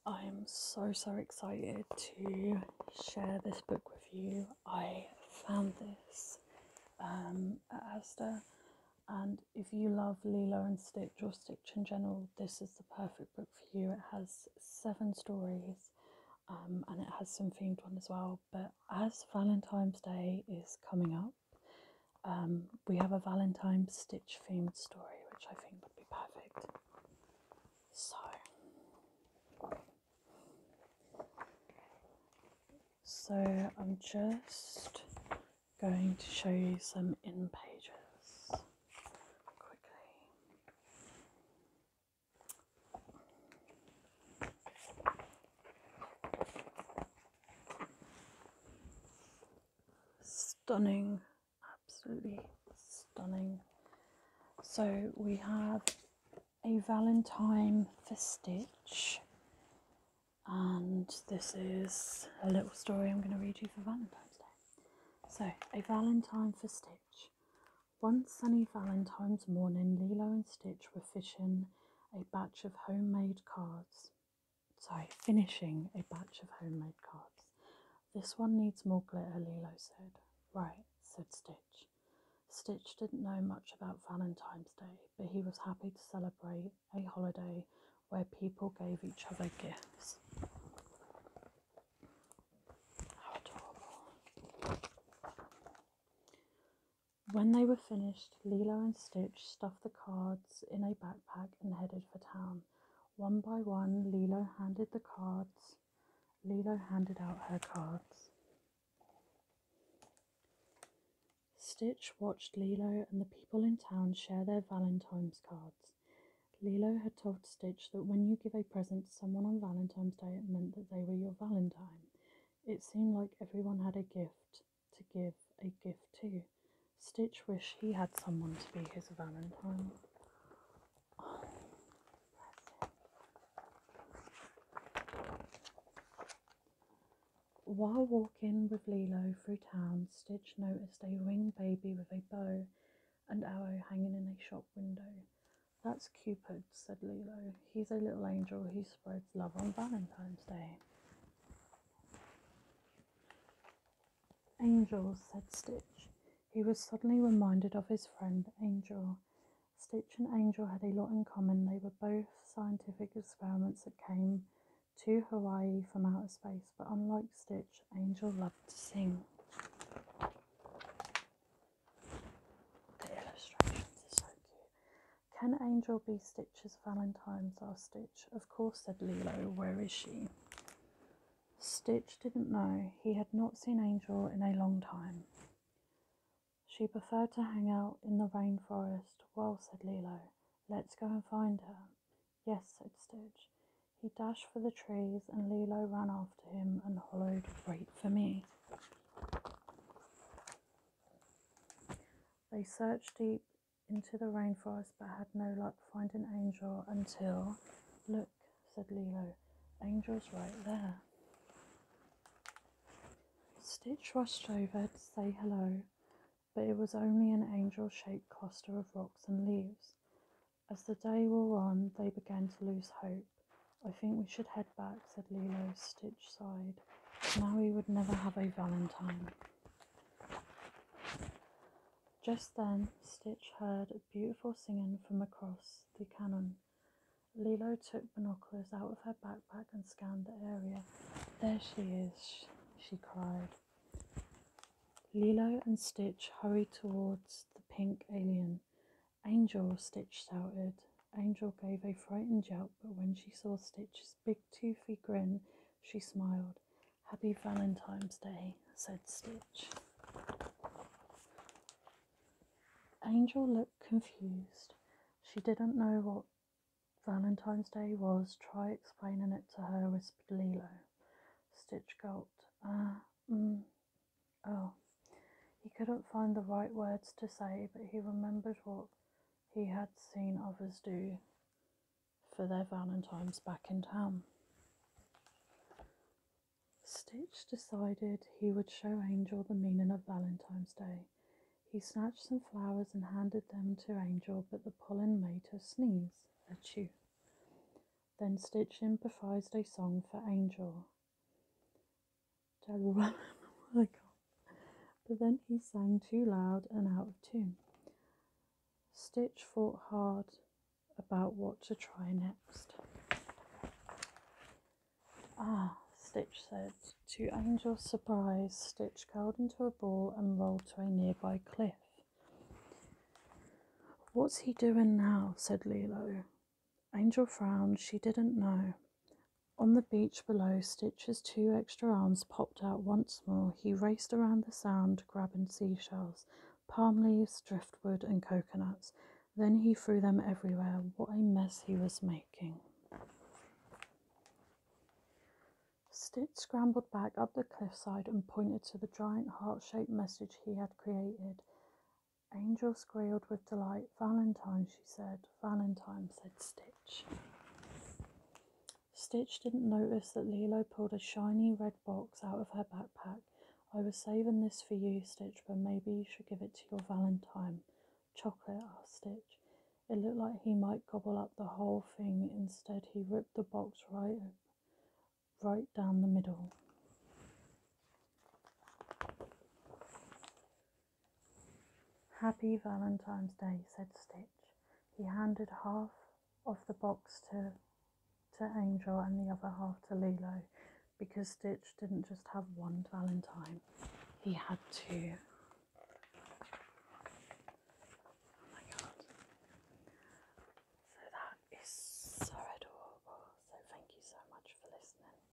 I'm so excited to share this book with you. I found this at Asda, and if you love Lilo and Stitch or Stitch in general, this is the perfect book for you. It has 7 stories, and it has some themed one as well. But as Valentine's Day is coming up, we have a Valentine Stitch themed story, which I think would be perfect. So I'm just going to show you some in pages quickly. Stunning, absolutely stunning. So we have a Valentine for Stitch, and this is a little story I'm going to read you for Valentine's Day. So, a Valentine for Stitch. One sunny Valentine's morning, Lilo and Stitch were finishing a batch of homemade cards. This one needs more glitter, Lilo said. Right, said Stitch. Stitch didn't know much about Valentine's Day, but he was happy to celebrate a holiday where people gave each other gifts. How adorable. When they were finished, Lilo and Stitch stuffed the cards in a backpack and headed for town. One by one, Lilo handed out her cards. Stitch watched Lilo and the people in town share their Valentine's cards. Lilo had told Stitch that when you give a present to someone on Valentine's Day, it meant that they were your Valentine. It seemed like everyone had a gift to give a gift to. Stitch wished he had someone to be his Valentine. Oh, bless him. While walking with Lilo through town, Stitch noticed a winged baby with a bow and arrow hanging in a shop window. That's Cupid, said Lilo. He's a little angel who spreads love on Valentine's Day. Angel, said Stitch. He was suddenly reminded of his friend Angel. Stitch and Angel had a lot in common. They were both scientific experiments that came to Hawaii from outer space, but unlike Stitch, Angel loved to sing. The illustrations are so cute. Can Angel be Stitch's Valentine? Asked Stitch. Of course, said Lilo. Where is she? Stitch didn't know. He had not seen Angel in a long time. She preferred to hang out in the rainforest. Well, said Lilo, let's go and find her. Yes, said Stitch. He dashed for the trees and Lilo ran after him and hollowed, wait for me. They searched deep into the rainforest but had no luck finding Angel until... Look, said Lilo, Angel's right there. Stitch rushed over to say hello, but it was only an angel-shaped cluster of rocks and leaves. As the day wore on, they began to lose hope. I think we should head back, said Lilo. Stitch sighed. Now he would never have a Valentine. Just then, Stitch heard beautiful singing from across the canon. Lilo took binoculars out of her backpack and scanned the area. There she is, she cried. Lilo and Stitch hurried towards the pink alien. Angel, Stitch shouted. Angel gave a frightened yelp, but when she saw Stitch's big toothy grin, she smiled. Happy Valentine's Day, said Stitch. Angel looked confused. She didn't know what Valentine's Day was. Try explaining it to her, whispered Lilo. Stitch gulped. Oh. He couldn't find the right words to say, but he remembered what he had seen others do for their Valentines back in town. Stitch decided he would show Angel the meaning of Valentine's Day. He snatched some flowers and handed them to Angel, but the pollen made her sneeze. Achoo. Then Stitch improvised a song for Angel. Oh my God. But then he sang too loud and out of tune. Stitch thought hard about what to try next. Ah, Stitch said. To Angel's surprise, Stitch curled into a ball and rolled to a nearby cliff. What's he doing now? Said Lilo. Angel frowned. She didn't know. On the beach below, Stitch's 2 extra arms popped out once more. He raced around the sand, grabbing seashells, palm leaves, driftwood, and coconuts. Then he threw them everywhere. What a mess he was making. Stitch scrambled back up the cliffside and pointed to the giant heart-shaped message he had created. Angel squealed with delight. Valentine, she said. Valentine, said Stitch. Stitch didn't notice that Lilo pulled a shiny red box out of her backpack. I was saving this for you, Stitch, but maybe you should give it to your Valentine. Chocolate, asked Stitch. It looked like he might gobble up the whole thing. Instead, he ripped the box right down the middle. Happy Valentine's Day, said Stitch. He handed half of the box to Angel and the other half to Lilo, because Stitch didn't just have one Valentine, he had 2.